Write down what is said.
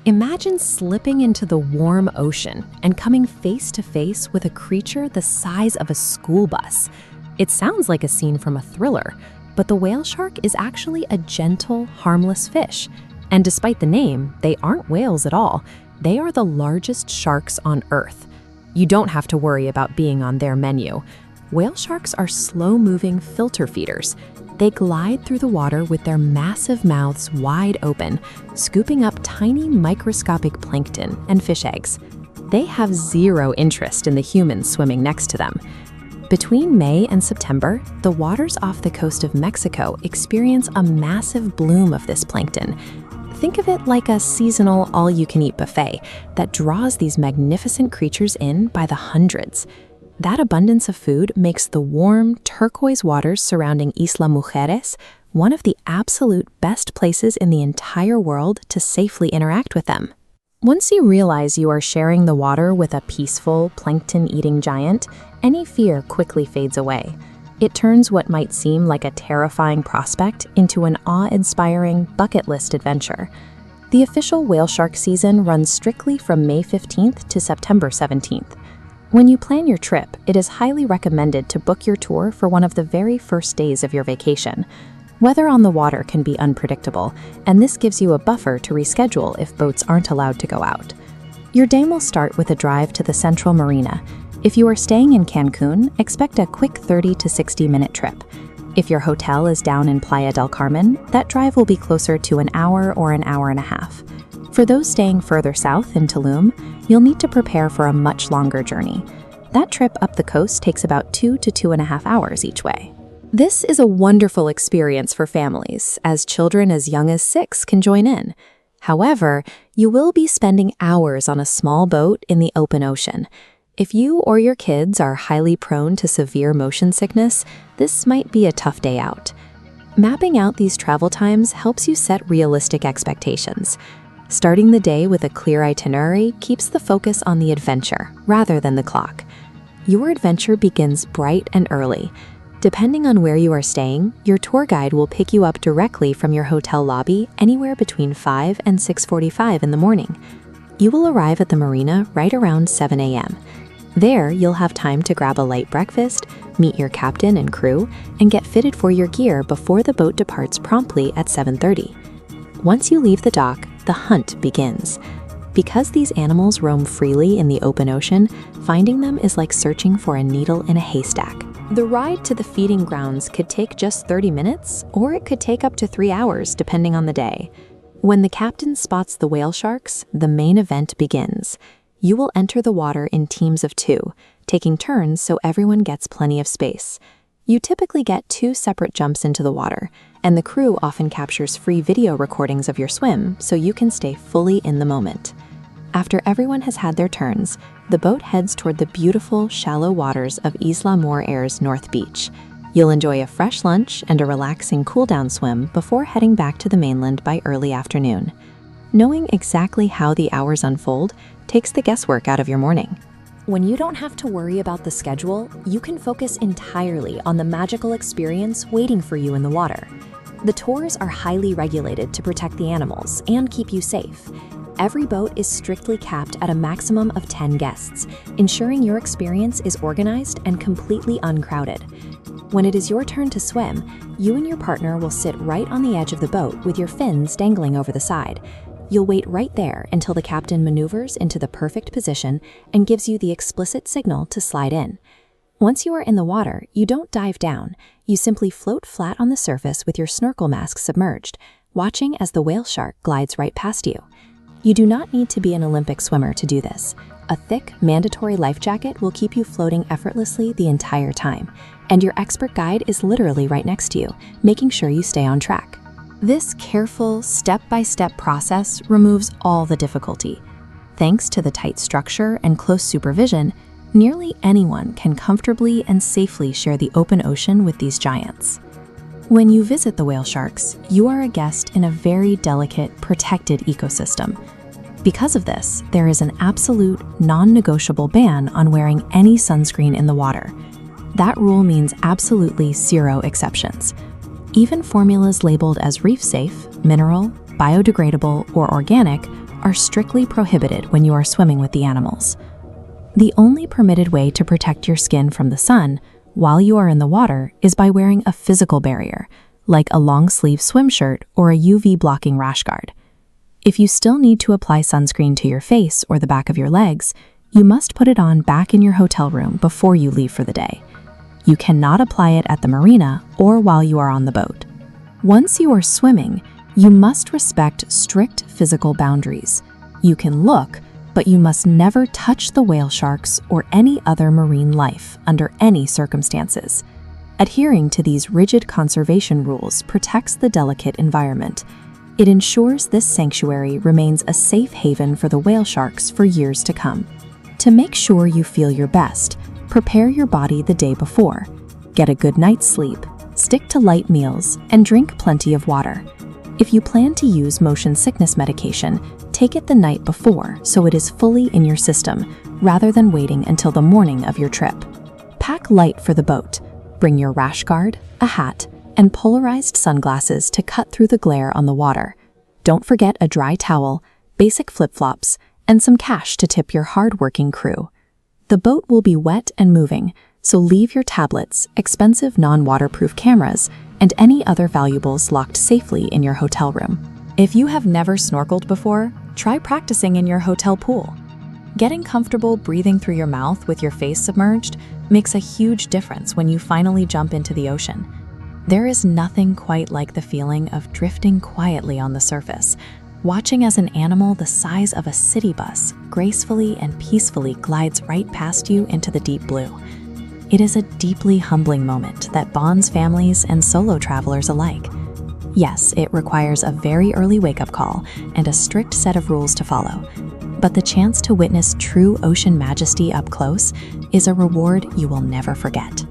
Imagine slipping into the warm ocean and coming face to face with a creature the size of a school bus. It sounds like a scene from a thriller, but the whale shark is actually a gentle, harmless fish. And despite the name, they aren't whales at all. They are the largest sharks on Earth. You don't have to worry about being on their menu. Whale sharks are slow-moving filter feeders. They glide through the water with their massive mouths wide open, scooping up tiny microscopic plankton and fish eggs. They have zero interest in the humans swimming next to them. Between May and September, the waters off the coast of Mexico experience a massive bloom of this plankton. Think of it like a seasonal all-you-can-eat buffet that draws these magnificent creatures in by the hundreds. That abundance of food makes the warm, turquoise waters surrounding Isla Mujeres one of the absolute best places in the entire world to safely interact with them. Once you realize you are sharing the water with a peaceful, plankton-eating giant, any fear quickly fades away. It turns what might seem like a terrifying prospect into an awe-inspiring bucket list adventure. The official whale shark season runs strictly from May 15th to September 17th. When you plan your trip, it is highly recommended to book your tour for one of the very first days of your vacation. Weather on the water can be unpredictable, and this gives you a buffer to reschedule if boats aren't allowed to go out. Your day will start with a drive to the Central Marina. If you are staying in Cancun, expect a quick 30 to 60-minute trip. If your hotel is down in Playa del Carmen, that drive will be closer to an hour or an hour and a half. For those staying further south in Tulum, you'll need to prepare for a much longer journey. That trip up the coast takes about 2 to 2.5 hours each way. This is a wonderful experience for families, as children as young as 6 can join in. However, you will be spending hours on a small boat in the open ocean. If you or your kids are highly prone to severe motion sickness, this might be a tough day out. Mapping out these travel times helps you set realistic expectations. Starting the day with a clear itinerary keeps the focus on the adventure rather than the clock. Your adventure begins bright and early. Depending on where you are staying, your tour guide will pick you up directly from your hotel lobby anywhere between 5 and 6:45 in the morning. You will arrive at the marina right around 7 a.m. There, you'll have time to grab a light breakfast, meet your captain and crew, and get fitted for your gear before the boat departs promptly at 7:30. Once you leave the dock, the hunt begins. Because these animals roam freely in the open ocean, finding them is like searching for a needle in a haystack. The ride to the feeding grounds could take just 30 minutes, or it could take up to 3 hours depending on the day. When the captain spots the whale sharks, the main event begins. You will enter the water in teams of 2, taking turns so everyone gets plenty of space. You typically get 2 separate jumps into the water, and the crew often captures free video recordings of your swim so you can stay fully in the moment. After everyone has had their turns, the boat heads toward the beautiful, shallow waters of Isla Mujeres North Beach. You'll enjoy a fresh lunch and a relaxing cool-down swim before heading back to the mainland by early afternoon. Knowing exactly how the hours unfold takes the guesswork out of your morning. When you don't have to worry about the schedule, you can focus entirely on the magical experience waiting for you in the water. The tours are highly regulated to protect the animals and keep you safe. Every boat is strictly capped at a maximum of 10 guests, ensuring your experience is organized and completely uncrowded. When it is your turn to swim, you and your partner will sit right on the edge of the boat with your fins dangling over the side. You'll wait right there until the captain maneuvers into the perfect position and gives you the explicit signal to slide in. Once you are in the water, you don't dive down. You simply float flat on the surface with your snorkel mask submerged, watching as the whale shark glides right past you. You do not need to be an Olympic swimmer to do this. A thick, mandatory life jacket will keep you floating effortlessly the entire time, and your expert guide is literally right next to you, making sure you stay on track. This careful, step-by-step process removes all the difficulty. Thanks to the tight structure and close supervision, nearly anyone can comfortably and safely share the open ocean with these giants. When you visit the whale sharks, you are a guest in a very delicate, protected ecosystem. Because of this, there is an absolute, non-negotiable ban on wearing any sunscreen in the water. That rule means absolutely 0 exceptions. Even formulas labeled as reef-safe, mineral, biodegradable, or organic are strictly prohibited when you are swimming with the animals. The only permitted way to protect your skin from the sun while you are in the water is by wearing a physical barrier, like a long-sleeve swim shirt or a UV-blocking rash guard. If you still need to apply sunscreen to your face or the back of your legs, you must put it on back in your hotel room before you leave for the day. You cannot apply it at the marina or while you are on the boat. Once you are swimming, you must respect strict physical boundaries. You can look, but you must never touch the whale sharks or any other marine life under any circumstances. Adhering to these rigid conservation rules protects the delicate environment. It ensures this sanctuary remains a safe haven for the whale sharks for years to come. To make sure you feel your best, prepare your body the day before. Get a good night's sleep, stick to light meals, and drink plenty of water. If you plan to use motion sickness medication, take it the night before so it is fully in your system, rather than waiting until the morning of your trip. Pack light for the boat. Bring your rash guard, a hat, and polarized sunglasses to cut through the glare on the water. Don't forget a dry towel, basic flip-flops, and some cash to tip your hard-working crew. The boat will be wet and moving, so leave your tablets, expensive non-waterproof cameras, and any other valuables locked safely in your hotel room. If you have never snorkeled before, try practicing in your hotel pool. Getting comfortable breathing through your mouth with your face submerged makes a huge difference when you finally jump into the ocean. There is nothing quite like the feeling of drifting quietly on the surface, watching as an animal the size of a city bus gracefully and peacefully glides right past you into the deep blue. It is a deeply humbling moment that bonds families and solo travelers alike. Yes, it requires a very early wake-up call and a strict set of rules to follow, but the chance to witness true ocean majesty up close is a reward you will never forget.